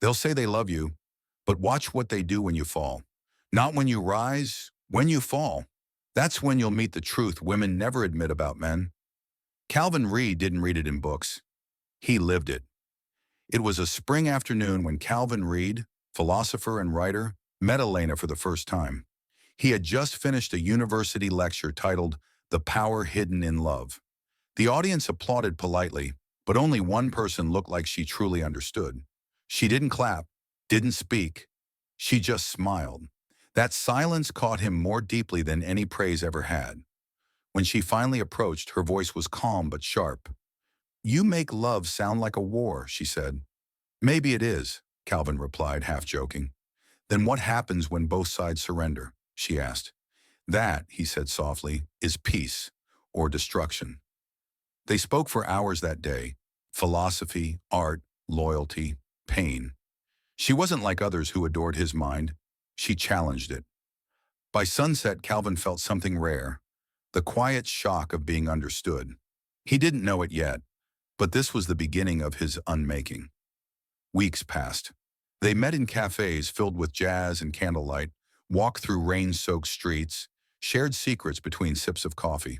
They'll say they love you, but watch what they do when you fall. Not when you rise, when you fall. That's when you'll meet the truth women never admit about men. Calvin Reed didn't read it in books. He lived it. It was a spring afternoon when Calvin Reed, philosopher and writer, met Elena for the first time. He had just finished a university lecture titled The Power Hidden in Love. The audience applauded politely, but only one person looked like she truly understood. She didn't clap, didn't speak. She just smiled. That silence caught him more deeply than any praise ever had. When she finally approached, her voice was calm but sharp. "You make love sound like a war," she said. "Maybe it is," Calvin replied, half joking. "Then what happens when both sides surrender?" she asked. "That," he said softly, "is peace or destruction." They spoke for hours that day. Philosophy, art, loyalty, pain. She wasn't like others who adored his mind. She challenged it. By sunset, Calvin felt something rare, the quiet shock of being understood. He didn't know it yet, but this was the beginning of his unmaking. Weeks passed. They met in cafes filled with jazz and candlelight, walked through rain-soaked streets, shared secrets between sips of coffee.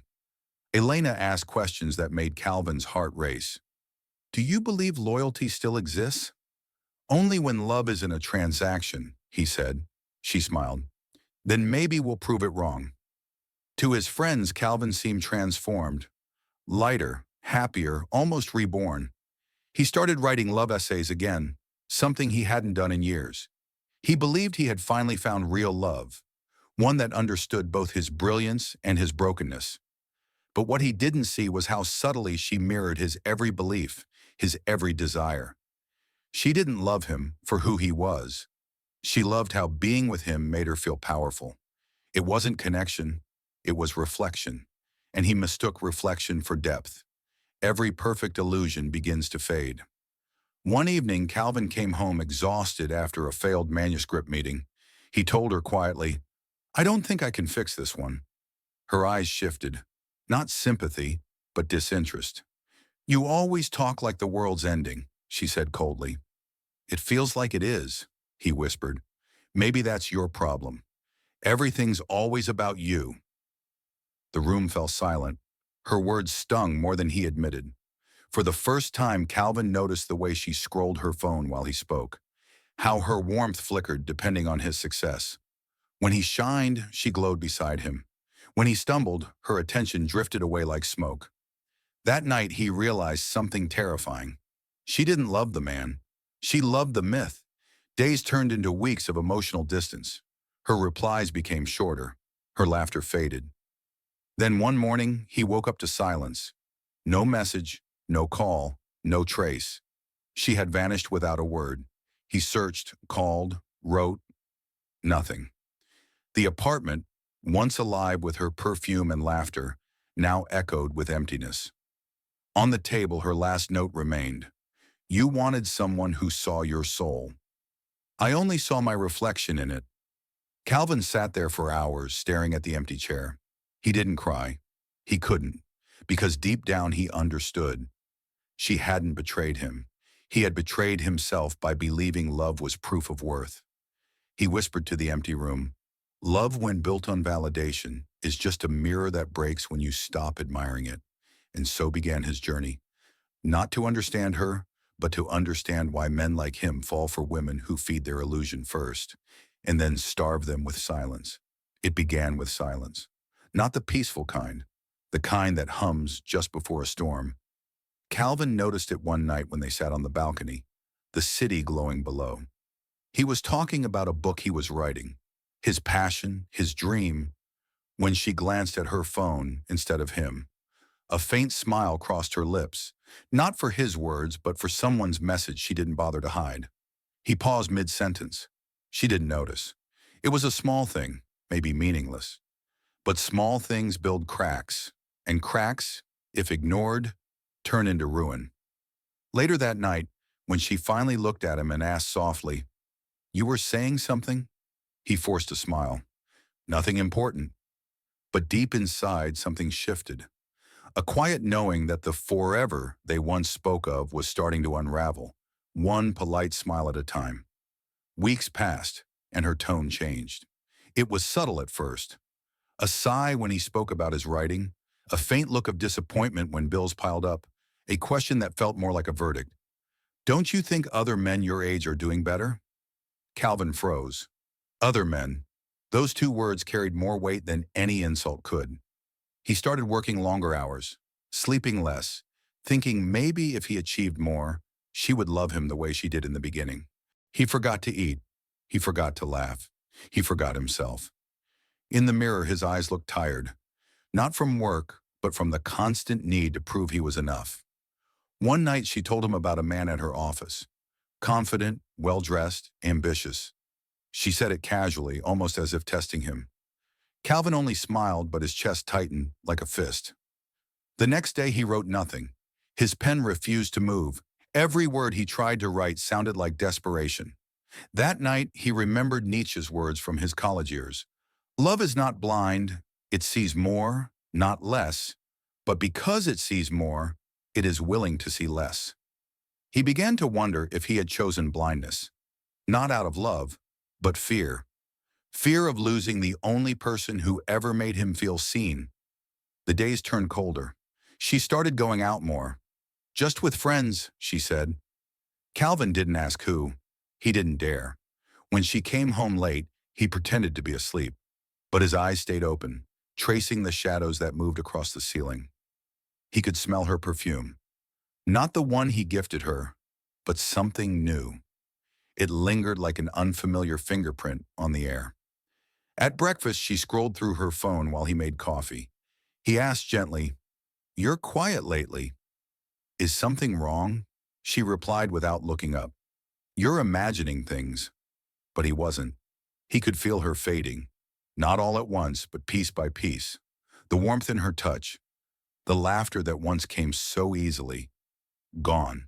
Elena asked questions that made Calvin's heart race. "Do you believe loyalty still exists?" "Only when love isn't a transaction," he said. She smiled. "Then maybe we'll prove it wrong." To his friends, Calvin seemed transformed, lighter, happier, almost reborn. He started writing love essays again, something he hadn't done in years. He believed he had finally found real love, one that understood both his brilliance and his brokenness. But what he didn't see was how subtly she mirrored his every belief, his every desire. She didn't love him for who he was. She loved how being with him made her feel powerful. It wasn't connection, it was reflection, and he mistook reflection for depth. Every perfect illusion begins to fade. One evening, Calvin came home exhausted after a failed manuscript meeting. He told her quietly, "I don't think I can fix this one." Her eyes shifted, not sympathy, but disinterest. "You always talk like the world's ending," she said coldly. "It feels like it is," he whispered. "Maybe that's your problem. Everything's always about you." The room fell silent. Her words stung more than he admitted. For the first time, Calvin noticed the way she scrolled her phone while he spoke, how her warmth flickered depending on his success. When he shined, she glowed beside him. When he stumbled, her attention drifted away like smoke. That night, he realized something terrifying. She didn't love the man. She loved the myth. Days turned into weeks of emotional distance. Her replies became shorter. Her laughter faded. Then one morning, he woke up to silence. No message, no call, no trace. She had vanished without a word. He searched, called, wrote, nothing. The apartment, once alive with her perfume and laughter, now echoed with emptiness. On the table, her last note remained. "You wanted someone who saw your soul. I only saw my reflection in it." Calvin sat there for hours, staring at the empty chair. He didn't cry. He couldn't, because deep down he understood. She hadn't betrayed him. He had betrayed himself by believing love was proof of worth. He whispered to the empty room, "Love, when built on validation, is just a mirror that breaks when you stop admiring it." And so began his journey. Not to understand her, but to understand why men like him fall for women who feed their illusion first, and then starve them with silence. It began with silence. Not the peaceful kind, the kind that hums just before a storm. Calvin noticed it one night when they sat on the balcony, the city glowing below. He was talking about a book he was writing, his passion, his dream, when she glanced at her phone instead of him. A faint smile crossed her lips, not for his words, but for someone's message she didn't bother to hide. He paused mid-sentence. She didn't notice. It was a small thing, maybe meaningless. But small things build cracks, and cracks, if ignored, turn into ruin. Later that night, when she finally looked at him and asked softly, "You were saying something?" He forced a smile. "Nothing important." But deep inside, something shifted. A quiet knowing that the forever they once spoke of was starting to unravel, one polite smile at a time. Weeks passed, and her tone changed. It was subtle at first. A sigh when he spoke about his writing, a faint look of disappointment when bills piled up, a question that felt more like a verdict. Don't you think other men your age are doing better? Calvin froze. Other men. Those two words carried more weight than any insult could. He started working longer hours, sleeping less, thinking maybe if he achieved more, she would love him the way she did in the beginning. He forgot to eat. He forgot to laugh. He forgot himself. In the mirror, his eyes looked tired, not from work, but from the constant need to prove he was enough. One night she told him about a man at her office. Confident, well-dressed, ambitious. She said it casually, almost as if testing him. Calvin only smiled, but his chest tightened like a fist. The next day he wrote nothing. His pen refused to move. Every word he tried to write sounded like desperation. That night he remembered Nietzsche's words from his college years. Love is not blind, it sees more, not less, but because it sees more, it is willing to see less. He began to wonder if he had chosen blindness, not out of love, but fear. Fear of losing the only person who ever made him feel seen. The days turned colder. She started going out more. Just with friends, she said. Calvin didn't ask who. He didn't dare. When she came home late, he pretended to be asleep, but his eyes stayed open, tracing the shadows that moved across the ceiling. He could smell her perfume. Not the one he gifted her, but something new. It lingered like an unfamiliar fingerprint on the air. At breakfast, she scrolled through her phone while he made coffee. He asked gently, "You're quiet lately. Is something wrong?" She replied without looking up. "You're imagining things." But he wasn't. He could feel her fading. Not all at once, but piece by piece. The warmth in her touch. The laughter that once came so easily. Gone.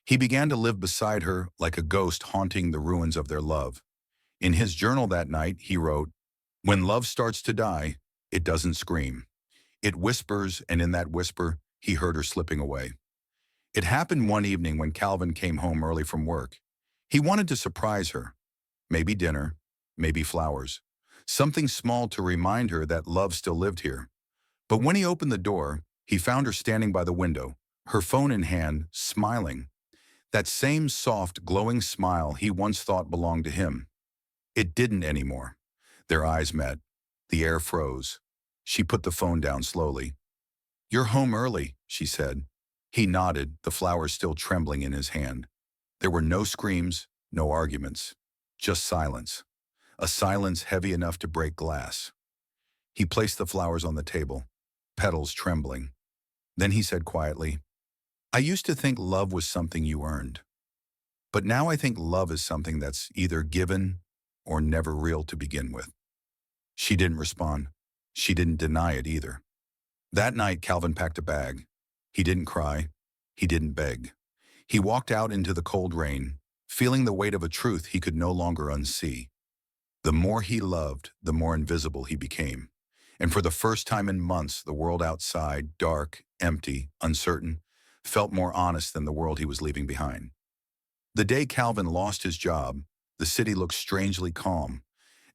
He began to live beside her like a ghost haunting the ruins of their love. In his journal that night, he wrote, "When love starts to die, it doesn't scream. It whispers, and in that whisper, he heard her slipping away." It happened one evening when Calvin came home early from work. He wanted to surprise her. Maybe dinner, maybe flowers. Something small to remind her that love still lived here. But when he opened the door, he found her standing by the window, her phone in hand, smiling. That same soft, glowing smile he once thought belonged to him. It didn't anymore. Their eyes met. The air froze. She put the phone down slowly. "You're home early," she said. He nodded, the flowers still trembling in his hand. There were no screams, no arguments, just silence. A silence heavy enough to break glass. He placed the flowers on the table, petals trembling. Then he said quietly, "I used to think love was something you earned. But now I think love is something that's either given or never real to begin with." She didn't respond. She didn't deny it either. That night, Calvin packed a bag. He didn't cry. He didn't beg. He walked out into the cold rain, feeling the weight of a truth he could no longer unsee. The more he loved, the more invisible he became. And for the first time in months, the world outside, dark, empty, uncertain, felt more honest than the world he was leaving behind. The day Calvin lost his job, the city looked strangely calm,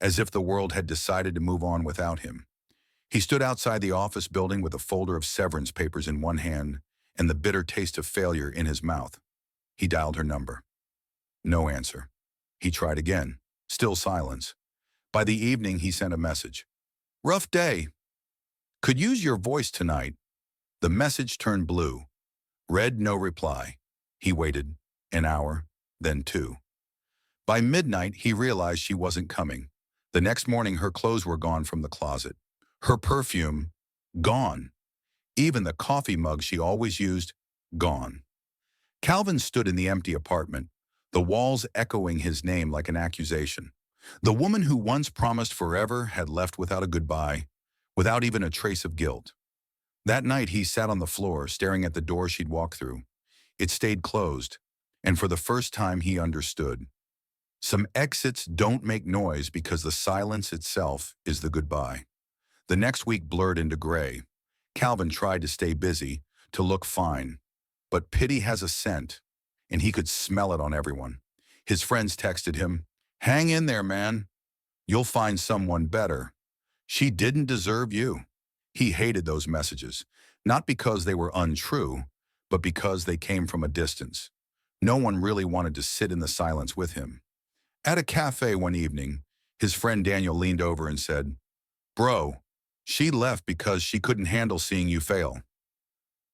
as if the world had decided to move on without him. He stood outside the office building with a folder of severance papers in one hand and the bitter taste of failure in his mouth. He dialed her number. No answer. He tried again. Still silence. By the evening, he sent a message. "Rough day. Could use your voice tonight." The message turned blue. Read no reply. He waited. An hour, then two. By midnight, he realized she wasn't coming. The next morning, her clothes were gone from the closet. Her perfume, gone. Even the coffee mug she always used, gone. Calvin stood in the empty apartment, the walls echoing his name like an accusation. The woman who once promised forever had left without a goodbye, without even a trace of guilt. That night he sat on the floor, staring at the door she'd walked through. It stayed closed, and for the first time he understood. Some exits don't make noise because the silence itself is the goodbye. The next week blurred into gray. Calvin tried to stay busy, to look fine. But pity has a scent. and he could smell it on everyone. His friends texted him, "Hang in there, man. You'll find someone better. She didn't deserve you." He hated those messages, not because they were untrue, but because they came from a distance. No one really wanted to sit in the silence with him. At a cafe one evening, his friend Daniel leaned over and said, "Bro, she left because she couldn't handle seeing you fail."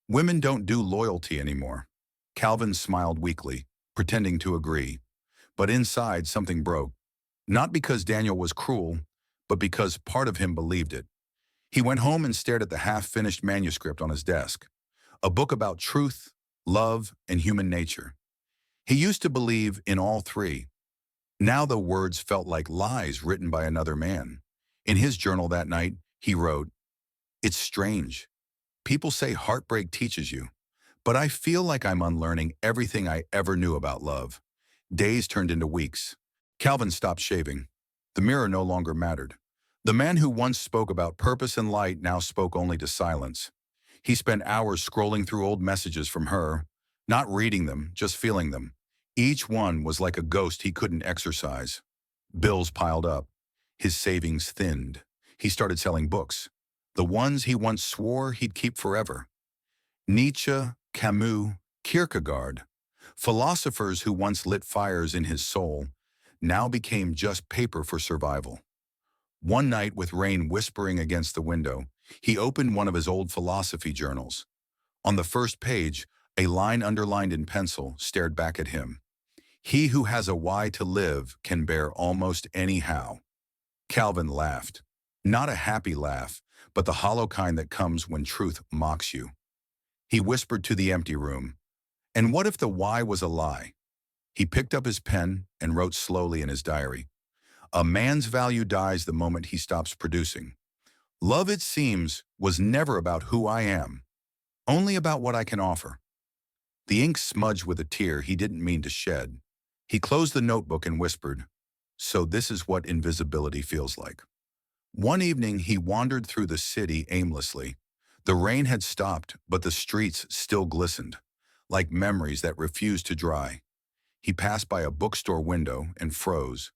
Women don't do loyalty anymore. Calvin smiled weakly, pretending to agree. But inside, something broke. Not because Daniel was cruel, but because part of him believed it. He went home and stared at the half-finished manuscript on his desk, a book about truth, love, and human nature. He used to believe in all three. Now the words felt like lies written by another man. In his journal that night, he wrote, "It's strange. People say heartbreak teaches you, but I feel like I'm unlearning everything I ever knew about love." Days turned into weeks. Calvin stopped shaving. The mirror no longer mattered. The man who once spoke about purpose and light now spoke only to silence. He spent hours scrolling through old messages from her, not reading them, just feeling them. Each one was like a ghost he couldn't exorcise. Bills piled up. His savings thinned. He started selling books, the ones he once swore he'd keep forever. Nietzsche, Camus, Kierkegaard, philosophers who once lit fires in his soul, now became just paper for survival. One night, with rain whispering against the window, he opened one of his old philosophy journals. On the first page, a line underlined in pencil stared back at him. "He who has a why to live can bear almost any how." Calvin laughed. Not a happy laugh, but the hollow kind that comes when truth mocks you. He whispered to the empty room, "And what if the why was a lie?" He picked up his pen and wrote slowly in his diary, "A man's value dies the moment he stops producing. Love, it seems, was never about who I am, only about what I can offer." The ink smudged with a tear he didn't mean to shed. He closed the notebook and whispered, "So this is what invisibility feels like." One evening, he wandered through the city aimlessly. The rain had stopped, but the streets still glistened, like memories that refused to dry. He passed by a bookstore window and froze.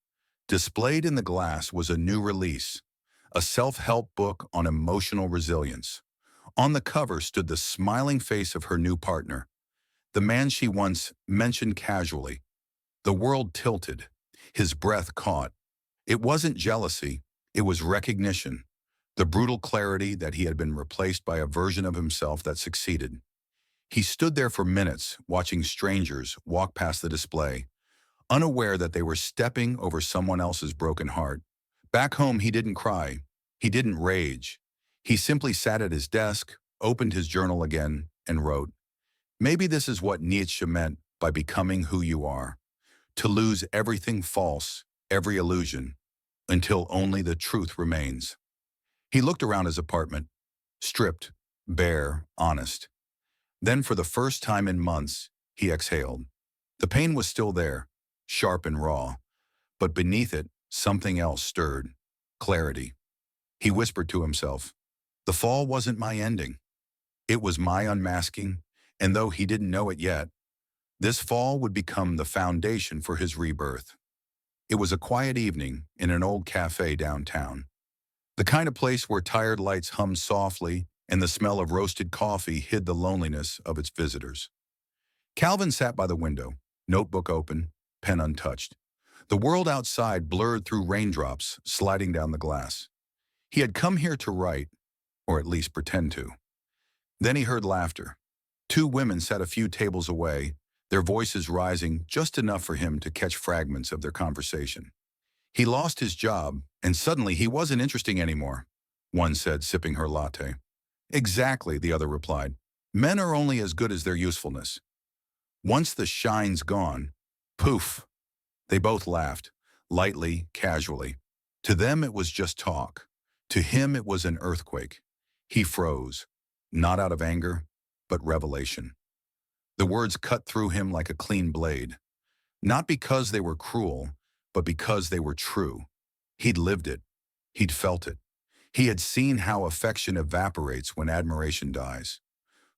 Displayed in the glass was a new release, a self-help book on emotional resilience. On the cover stood the smiling face of her new partner, the man she once mentioned casually. The world tilted. His breath caught. It wasn't jealousy, it was recognition, the brutal clarity that he had been replaced by a version of himself that succeeded. He stood there for minutes, watching strangers walk past the display, unaware that they were stepping over someone else's broken heart. Back home, he didn't cry. He didn't rage. He simply sat at his desk, opened his journal again, and wrote, "Maybe this is what Nietzsche meant by becoming who you are. To lose everything false, every illusion, until only the truth remains." He looked around his apartment, stripped, bare, honest. Then, for the first time in months, he exhaled. The pain was still there, sharp and raw, but beneath it, something else stirred. Clarity. He whispered to himself, "The fall wasn't my ending. It was my unmasking, and though he didn't know it yet, this fall would become the foundation for his rebirth." It was a quiet evening in an old cafe downtown, the kind of place where tired lights hummed softly and the smell of roasted coffee hid the loneliness of its visitors. Calvin sat by the window, notebook open, pen untouched. The world outside blurred through raindrops sliding down the glass. He had come here to write, or at least pretend to. Then he heard laughter. Two women sat a few tables away, their voices rising just enough for him to catch fragments of their conversation. He lost his job, and suddenly he wasn't interesting anymore, one said, sipping her latte. "Exactly," the other replied. "Men are only as good as their usefulness. Once the shine's gone, poof." They both laughed, lightly, casually. To them it was just talk. To him it was an earthquake. He froze, not out of anger, but revelation. The words cut through him like a clean blade, not because they were cruel, but because they were true. He'd lived it. He'd felt it. He had seen how affection evaporates when admiration dies.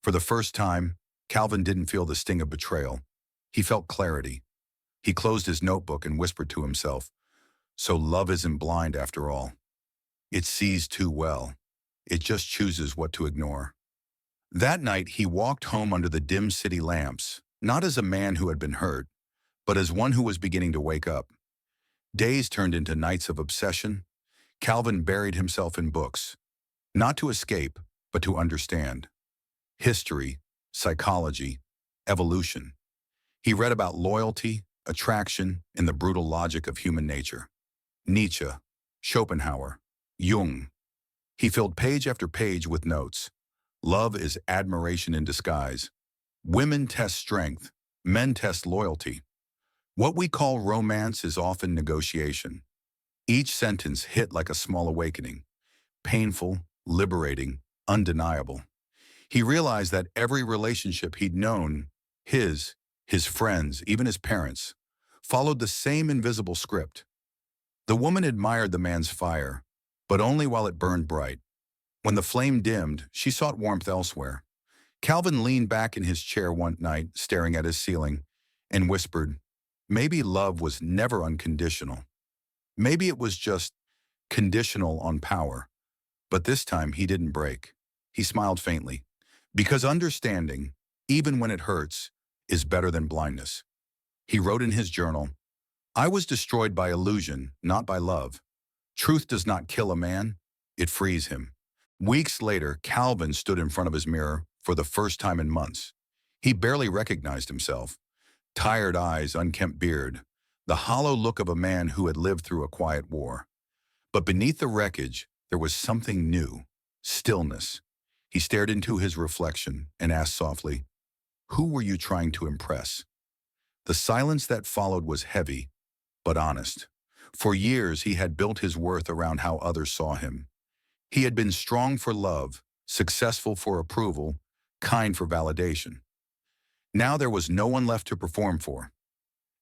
For the first time, Calvin didn't feel the sting of betrayal. He felt clarity. He closed his notebook and whispered to himself, "So love isn't blind after all. It sees too well. It just chooses what to ignore." That night, he walked home under the dim city lamps, not as a man who had been hurt, but as one who was beginning to wake up. Days turned into nights of obsession. Calvin buried himself in books, not to escape, but to understand. History, psychology, evolution. He read about loyalty, attraction, and the brutal logic of human nature. Nietzsche, Schopenhauer, Jung. He filled page after page with notes. Love is admiration in disguise. Women test strength. Men test loyalty. What we call romance is often negotiation. Each sentence hit like a small awakening. Painful, liberating, undeniable. He realized that every relationship he'd known, his friends, even his parents, followed the same invisible script. The woman admired the man's fire, but only while it burned bright. When the flame dimmed, she sought warmth elsewhere. Calvin leaned back in his chair one night, staring at his ceiling, and whispered, maybe love was never unconditional. Maybe it was just conditional on power. But this time he didn't break. He smiled faintly. Because understanding, even when it hurts, is better than blindness. He wrote in his journal, "I was destroyed by illusion, not by love. Truth does not kill a man, it frees him." Weeks later, Calvin stood in front of his mirror for the first time in months. He barely recognized himself. Tired eyes, unkempt beard, the hollow look of a man who had lived through a quiet war. But beneath the wreckage, there was something new, stillness. He stared into his reflection and asked softly, "Who were you trying to impress?" The silence that followed was heavy, but honest. For years, he had built his worth around how others saw him. He had been strong for love, successful for approval, kind for validation. Now there was no one left to perform for.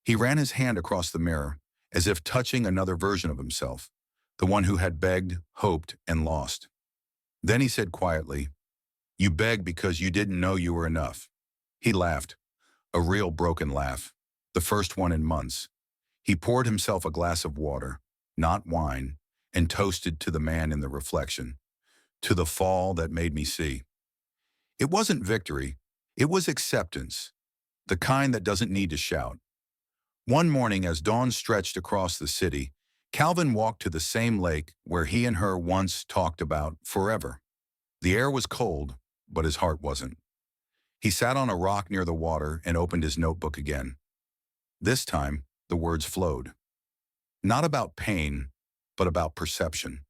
He ran his hand across the mirror, as if touching another version of himself, the one who had begged, hoped, and lost. Then he said quietly, "You begged because you didn't know you were enough." He laughed, a real broken laugh, the first one in months. He poured himself a glass of water, not wine, and toasted to the man in the reflection, "To the fall that made me see." It wasn't victory, it was acceptance, the kind that doesn't need to shout. One morning, as dawn stretched across the city, Calvin walked to the same lake where he and her once talked about forever. The air was cold, but his heart wasn't. He sat on a rock near the water and opened his notebook again. This time, the words flowed. Not about pain, but about perception.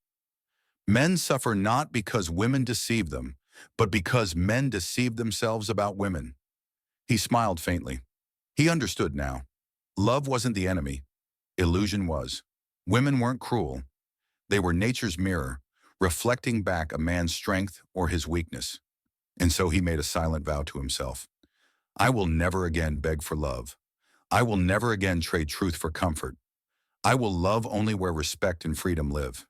Men suffer not because women deceive them, but because men deceive themselves about women. He smiled faintly. He understood now. Love wasn't the enemy. Illusion was. Women weren't cruel. They were nature's mirror, reflecting back a man's strength or his weakness. And so he made a silent vow to himself. "I will never again beg for love. I will never again trade truth for comfort. I will love only where respect and freedom live."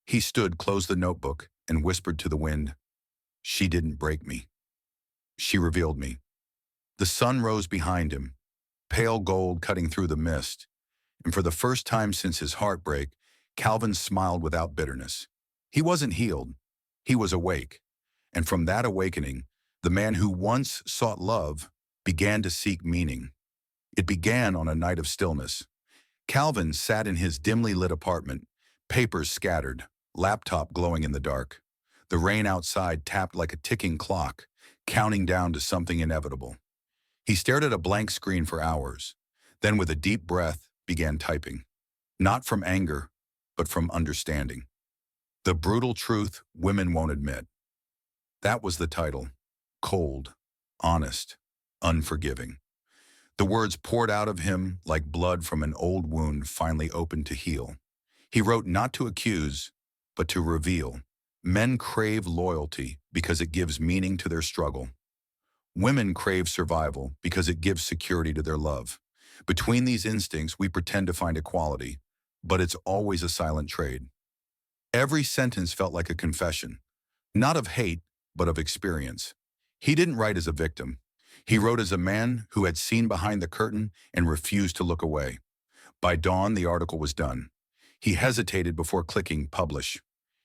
He stood, closed the notebook, and whispered to the wind, "She didn't break me. She revealed me." The sun rose behind him, pale gold cutting through the mist, and for the first time since his heartbreak, Calvin smiled without bitterness. He wasn't healed. He was awake. And from that awakening, the man who once sought love began to seek meaning. It began on a night of stillness. Calvin sat in his dimly lit apartment, papers scattered, laptop glowing in the dark. The rain outside tapped like a ticking clock, counting down to something inevitable. He stared at a blank screen for hours, then with a deep breath began typing. Not from anger, but from understanding. "The Brutal Truth Women Won't Admit." That was the title. Cold, honest, unforgiving. The words poured out of him like blood from an old wound finally opened to heal. He wrote not to accuse, but to reveal. Men crave loyalty because it gives meaning to their struggle. Women crave survival because it gives security to their love. Between these instincts, we pretend to find equality, but it's always a silent trade. Every sentence felt like a confession, not of hate, but of experience. He didn't write as a victim. He wrote as a man who had seen behind the curtain and refused to look away. By dawn, the article was done. He hesitated before clicking publish.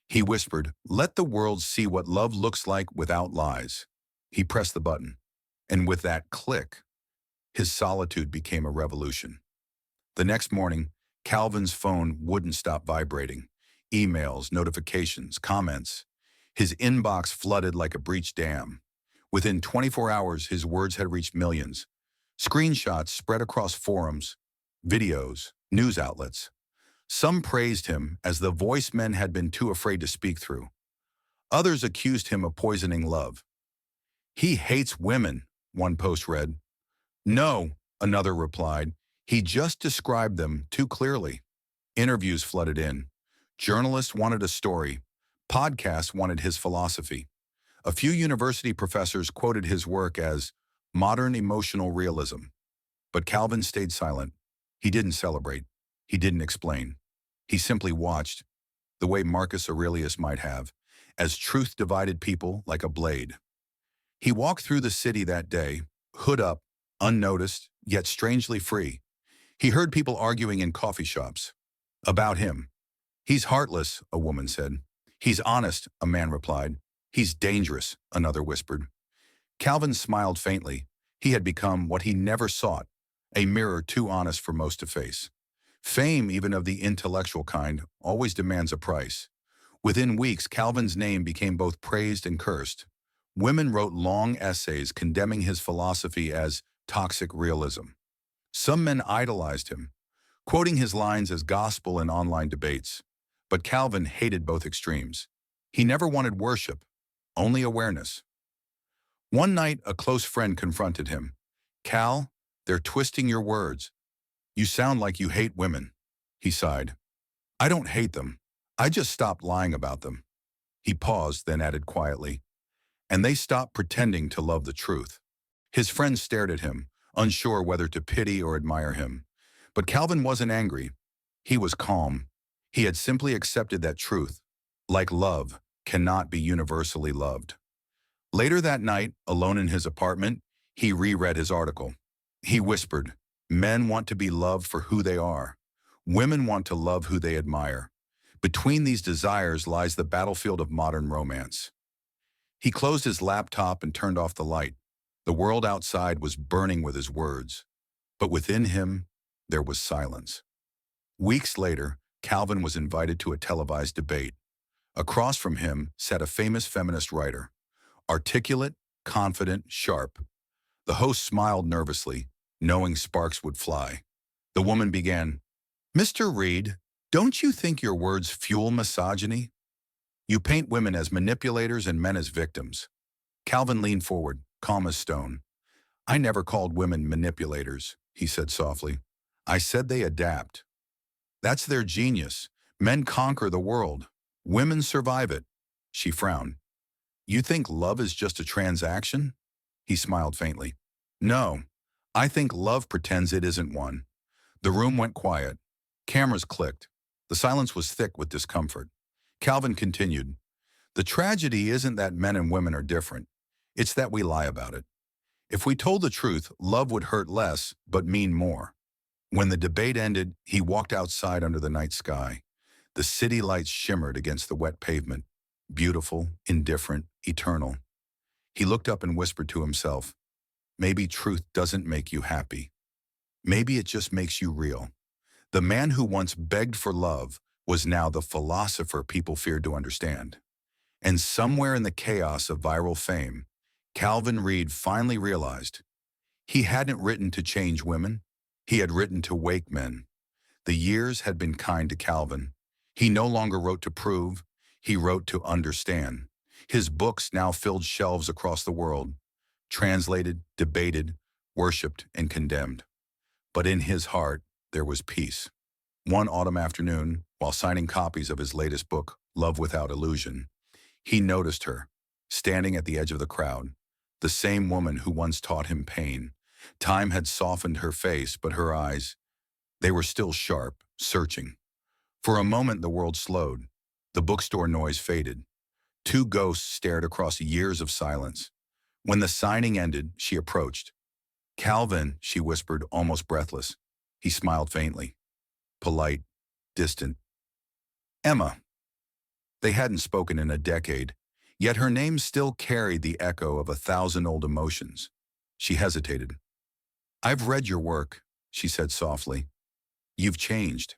He whispered, "Let the world see what love looks like without lies." He pressed the button, and with that click, his solitude became a revolution. The next morning, Calvin's phone wouldn't stop vibrating. Emails, notifications, comments. His inbox flooded like a breached dam. Within 24 hours, his words had reached millions. Screenshots spread across forums, videos, news outlets. Some praised him as the voice men had been too afraid to speak through. Others accused him of poisoning love. "He hates women," one post read. "No," another replied. "He just described them too clearly." Interviews flooded in. Journalists wanted a story. Podcasts wanted his philosophy. A few university professors quoted his work as modern emotional realism. But Calvin stayed silent. He didn't celebrate. He didn't explain. He simply watched, the way Marcus Aurelius might have, as truth divided people like a blade. He walked through the city that day, hood up, unnoticed, yet strangely free. He heard people arguing in coffee shops. About him. "He's heartless," a woman said. "He's honest," a man replied. "He's dangerous," another whispered. Calvin smiled faintly. He had become what he never sought, a mirror too honest for most to face. Fame, even of the intellectual kind, always demands a price. Within weeks, Calvin's name became both praised and cursed. Women wrote long essays condemning his philosophy as toxic realism. Some men idolized him, quoting his lines as gospel in online debates. But Calvin hated both extremes. He never wanted worship, only awareness. One night, a close friend confronted him. "Cal, they're twisting your words. You sound like you hate women." He sighed. "I don't hate them. I just stopped lying about them." He paused, then added quietly, "And they stopped pretending to love the truth." His friend stared at him, unsure whether to pity or admire him. But Calvin wasn't angry. He was calm. He had simply accepted that truth, like love, cannot be universally loved. Later that night, alone in his apartment, he reread his article. He whispered, "Men want to be loved for who they are. Women want to love who they admire. Between these desires lies the battlefield of modern romance." He closed his laptop and turned off the light. The world outside was burning with his words, but within him, there was silence. Weeks later, Calvin was invited to a televised debate. Across from him sat a famous feminist writer, articulate, confident, sharp. The host smiled nervously, knowing sparks would fly. The woman began, "Mr. Reed, don't you think your words fuel misogyny? You paint women as manipulators and men as victims." Calvin leaned forward, calm as stone. "I never called women manipulators," he said softly. "I said they adapt. That's their genius. Men conquer the world. Women survive it." She frowned. "You think love is just a transaction?" He smiled faintly. "No, I think love pretends it isn't one." The room went quiet. Cameras clicked. The silence was thick with discomfort. Calvin continued, "The tragedy isn't that men and women are different. It's that we lie about it. If we told the truth, love would hurt less, but mean more." When the debate ended, he walked outside under the night sky. The city lights shimmered against the wet pavement, beautiful, indifferent, eternal. He looked up and whispered to himself, "Maybe truth doesn't make you happy. Maybe it just makes you real." The man who once begged for love was now the philosopher people feared to understand. And somewhere in the chaos of viral fame, Calvin Reed finally realized he hadn't written to change women. He had written to wake men. The years had been kind to Calvin. He no longer wrote to prove, he wrote to understand. His books now filled shelves across the world, translated, debated, worshipped, and condemned. But in his heart, there was peace. One autumn afternoon, while signing copies of his latest book, Love Without Illusion, he noticed her, standing at the edge of the crowd, the same woman who once taught him pain. Time had softened her face, but her eyes, they were still sharp, searching. For a moment, the world slowed. The bookstore noise faded. Two ghosts stared across years of silence. When the signing ended, she approached. "Calvin," she whispered, almost breathless. He smiled faintly, polite, distant. "Emma." They hadn't spoken in a decade, yet her name still carried the echo of 1,000 old emotions. She hesitated. "I've read your work," she said softly. "You've changed."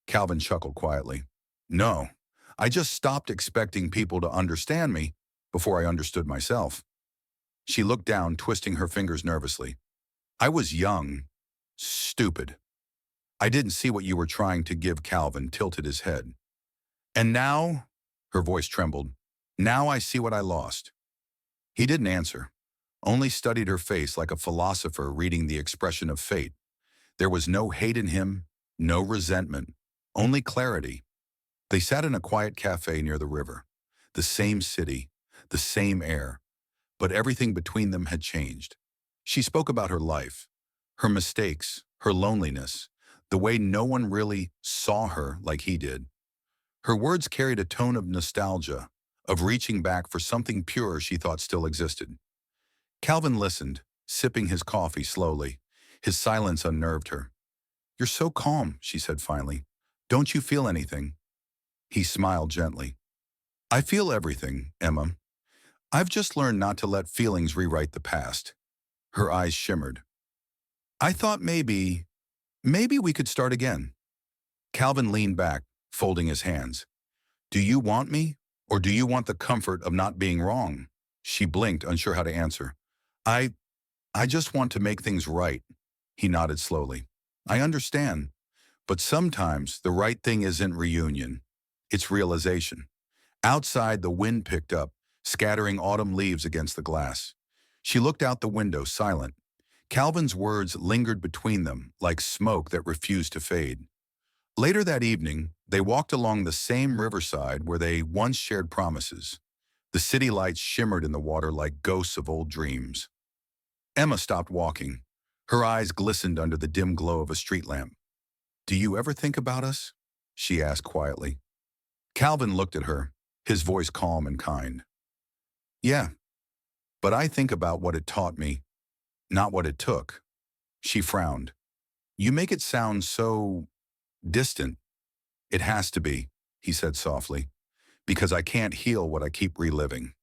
Calvin chuckled quietly. "No, I just stopped expecting people to understand me before I understood myself." She looked down, twisting her fingers nervously. "I was young, stupid. I didn't see what you were trying to give." Calvin tilted his head. "And now," her voice trembled, "now I see what I lost." He didn't answer, only studied her face like a philosopher reading the expression of fate. There was no hate in him, no resentment, only clarity. They sat in a quiet cafe near the river. The same city, the same air, but everything between them had changed. She spoke about her life, her mistakes, her loneliness, the way no one really saw her like he did. Her words carried a tone of nostalgia, of reaching back for something pure she thought still existed. Calvin listened, sipping his coffee slowly. His silence unnerved her. "You're so calm," she said finally. "Don't you feel anything?" He smiled gently. "I feel everything, Emma. I've just learned not to let feelings rewrite the past." Her eyes shimmered. "I thought maybe we could start again." Calvin leaned back, folding his hands. "Do you want me, or do you want the comfort of not being wrong?" She blinked, unsure how to answer. I, I just want to make things right." He nodded slowly. "I understand, but sometimes the right thing isn't reunion. It's realization." Outside, the wind picked up, scattering autumn leaves against the glass. She looked out the window, silent. Calvin's words lingered between them, like smoke that refused to fade. Later that evening, they walked along the same riverside where they once shared promises. The city lights shimmered in the water like ghosts of old dreams. Emma stopped walking. Her eyes glistened under the dim glow of a street lamp. "Do you ever think about us?" she asked quietly. Calvin looked at her, his voice calm and kind. "Yeah, but I think about what it taught me, not what it took." She frowned. "You make it sound so distant." "It has to be," he said softly, "because I can't heal what I keep reliving."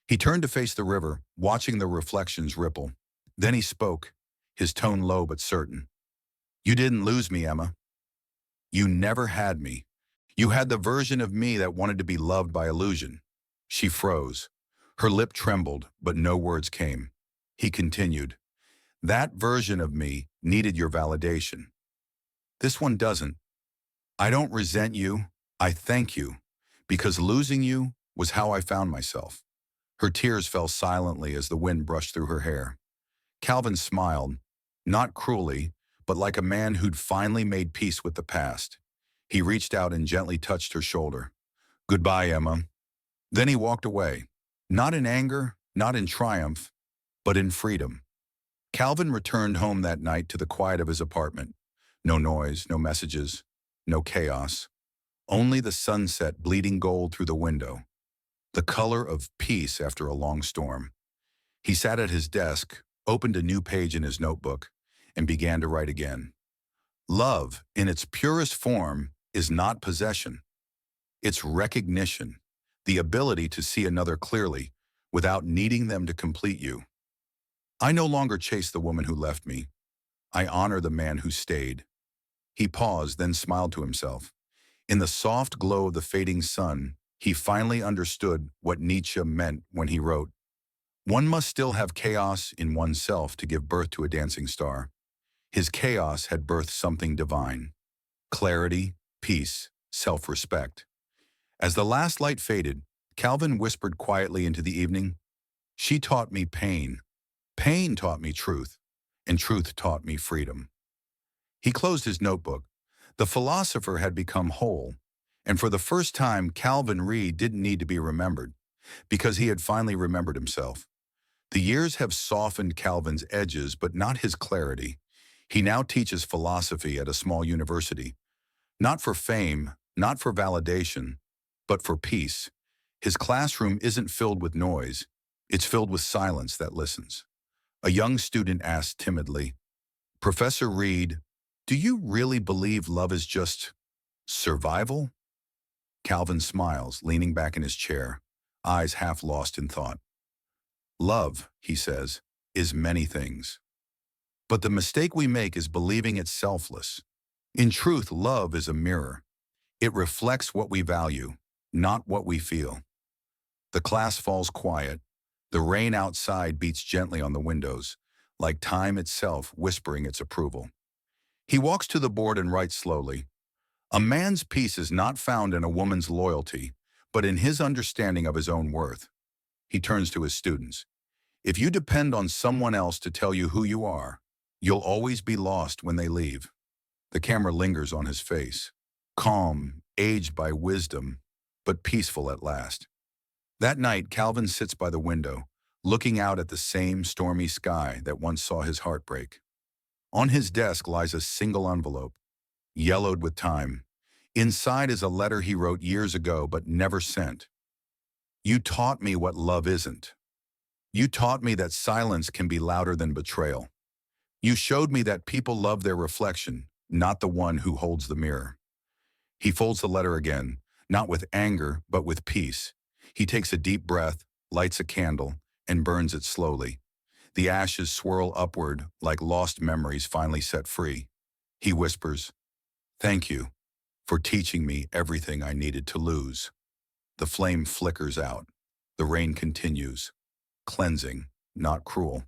He turned to face the river, watching the reflections ripple. Then he spoke, his tone low but certain. "You didn't lose me, Emma. You never had me. You had the version of me that wanted to be loved by illusion." She froze. Her lip trembled, but no words came. He continued, "That version of me needed your validation. This one doesn't. I don't resent you. I thank you, because losing you was how I found myself." Her tears fell silently as the wind brushed through her hair. Calvin smiled, not cruelly, but like a man who'd finally made peace with the past. He reached out and gently touched her shoulder. "Goodbye, Emma." Then he walked away, not in anger, not in triumph, but in freedom. Calvin returned home that night to the quiet of his apartment. No noise, no messages, no chaos. Only the sunset bleeding gold through the window, the color of peace after a long storm. He sat at his desk, opened a new page in his notebook, and began to write again. Love, in its purest form, is not possession. It's recognition, the ability to see another clearly without needing them to complete you. "I no longer chase the woman who left me. I honor the man who stayed." He paused, then smiled to himself. In the soft glow of the fading sun, he finally understood what Nietzsche meant when he wrote, "One must still have chaos in oneself to give birth to a dancing star." His chaos had birthed something divine. Clarity, peace, self-respect. As the last light faded, Calvin whispered quietly into the evening, "She taught me pain. Pain taught me truth, and truth taught me freedom." He closed his notebook. The philosopher had become whole, and for the first time, Calvin Reed didn't need to be remembered, because he had finally remembered himself. The years have softened Calvin's edges, but not his clarity. He now teaches philosophy at a small university, not for fame, not for validation, but for peace. His classroom isn't filled with noise. It's filled with silence that listens. A young student asks timidly, Professor Reed, do you really believe love is just survival? Calvin smiles, leaning back in his chair, eyes half lost in thought. Love, he says, is many things. But the mistake we make is believing it's selfless. In truth, love is a mirror. It reflects what we value, not what we feel. The class falls quiet. The rain outside beats gently on the windows, like time itself whispering its approval. He walks to the board and writes slowly, a man's peace is not found in a woman's loyalty, but in his understanding of his own worth. He turns to his students. If you depend on someone else to tell you who you are, you'll always be lost when they leave. The camera lingers on his face, calm, aged by wisdom, but peaceful at last. That night, Calvin sits by the window, looking out at the same stormy sky that once saw his heart break. On his desk lies a single envelope, yellowed with time. Inside is a letter he wrote years ago but never sent. You taught me what love isn't. You taught me that silence can be louder than betrayal. You showed me that people love their reflection, not the one who holds the mirror. He folds the letter again, not with anger, but with peace. He takes a deep breath, lights a candle, and burns it slowly. The ashes swirl upward like lost memories finally set free. He whispers, thank you for teaching me everything I needed to lose. The flame flickers out. The rain continues, cleansing, not cruel.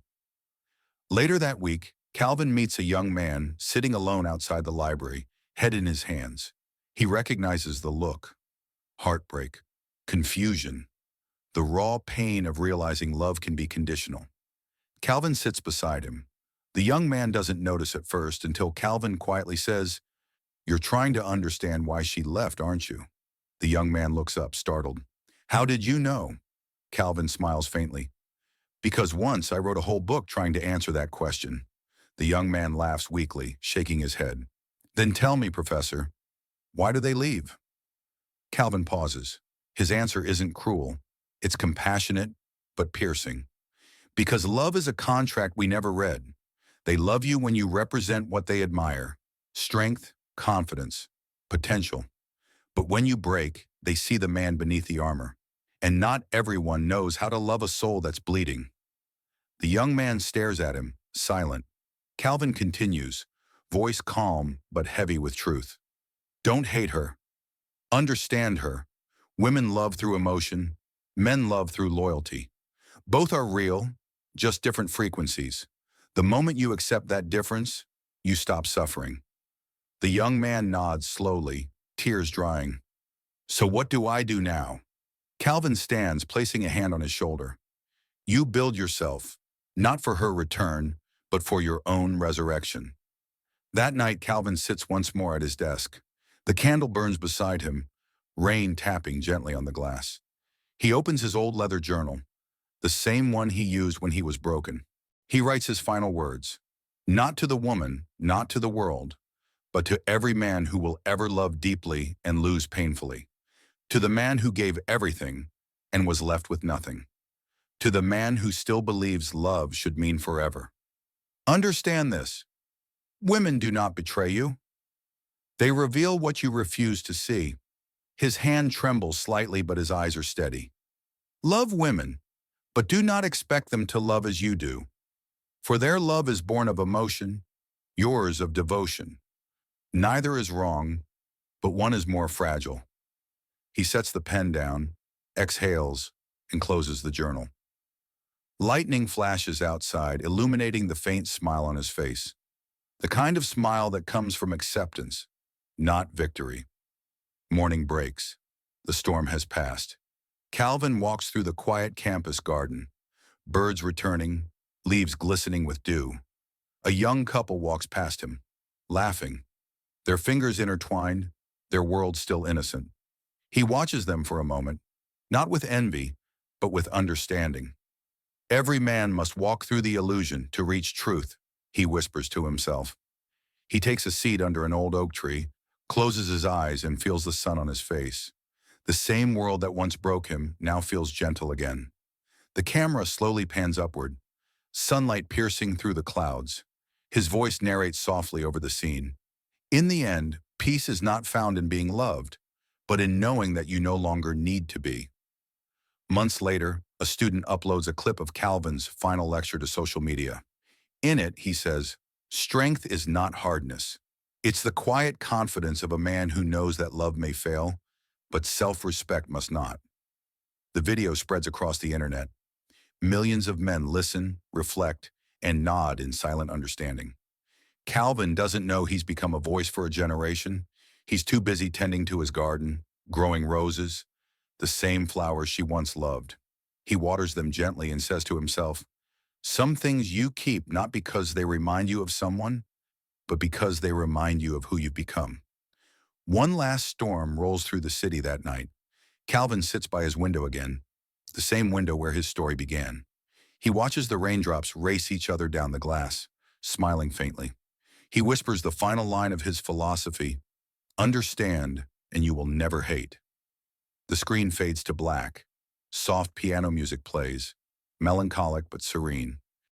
Later that week, Calvin meets a young man sitting alone outside the library, head in his hands. He recognizes the look, heartbreak, confusion, the raw pain of realizing love can be conditional. Calvin sits beside him. The young man doesn't notice at first until Calvin quietly says, you're trying to understand why she left, aren't you? The young man looks up, startled. How did you know? Calvin smiles faintly. Because once I wrote a whole book trying to answer that question. The young man laughs weakly, shaking his head. Then tell me, Professor, why do they leave? Calvin pauses. His answer isn't cruel. It's compassionate, but piercing. Because love is a contract we never read. They love you when you represent what they admire. Strength, confidence, potential. But when you break, they see the man beneath the armor. And not everyone knows how to love a soul that's bleeding. The young man stares at him, silent. Calvin continues, voice calm but heavy with truth. Don't hate her. Understand her. Women love through emotion. Men love through loyalty. Both are real, just different frequencies. The moment you accept that difference, you stop suffering. The young man nods slowly, tears drying. So what do I do now? Calvin stands, placing a hand on his shoulder. You build yourself, not for her return, but for your own resurrection. That night, Calvin sits once more at his desk. The candle burns beside him, rain tapping gently on the glass. He opens his old leather journal, the same one he used when he was broken. He writes his final words, not to the woman, not to the world, but to every man who will ever love deeply and lose painfully. To the man who gave everything and was left with nothing. To the man who still believes love should mean forever. Understand this. Women do not betray you. They reveal what you refuse to see. His hand trembles slightly, but his eyes are steady. Love women, but do not expect them to love as you do. For their love is born of emotion, yours of devotion. Neither is wrong, but one is more fragile. He sets the pen down, exhales, and closes the journal. Lightning flashes outside, illuminating the faint smile on his face. The kind of smile that comes from acceptance, not victory. Morning breaks. The storm has passed. Calvin walks through the quiet campus garden. Birds returning, leaves glistening with dew. A young couple walks past him, laughing. Their fingers intertwined, their world still innocent. He watches them for a moment, not with envy, but with understanding. Every man must walk through the illusion to reach truth, he whispers to himself. He takes a seat under an old oak tree, closes his eyes and feels the sun on his face. The same world that once broke him now feels gentle again. The camera slowly pans upward, sunlight piercing through the clouds. His voice narrates softly over the scene. In the end, peace is not found in being loved, but in knowing that you no longer need to be. Months later, a student uploads a clip of Calvin's final lecture to social media. In it, he says, "Strength is not hardness. It's the quiet confidence of a man who knows that love may fail, but self-respect must not." The video spreads across the internet. Millions of men listen, reflect, and nod in silent understanding. Calvin doesn't know he's become a voice for a generation. He's too busy tending to his garden, growing roses, the same flowers she once loved. He waters them gently and says to himself, "Some things you keep not because they remind you of someone, but because they remind you of who you've become." One last storm rolls through the city that night. Calvin sits by his window again, the same window where his story began. He watches the raindrops race each other down the glass, smiling faintly. He whispers the final line of his philosophy, "Understand, and you will never hate." The screen fades to black. Soft piano music plays, melancholic but serene.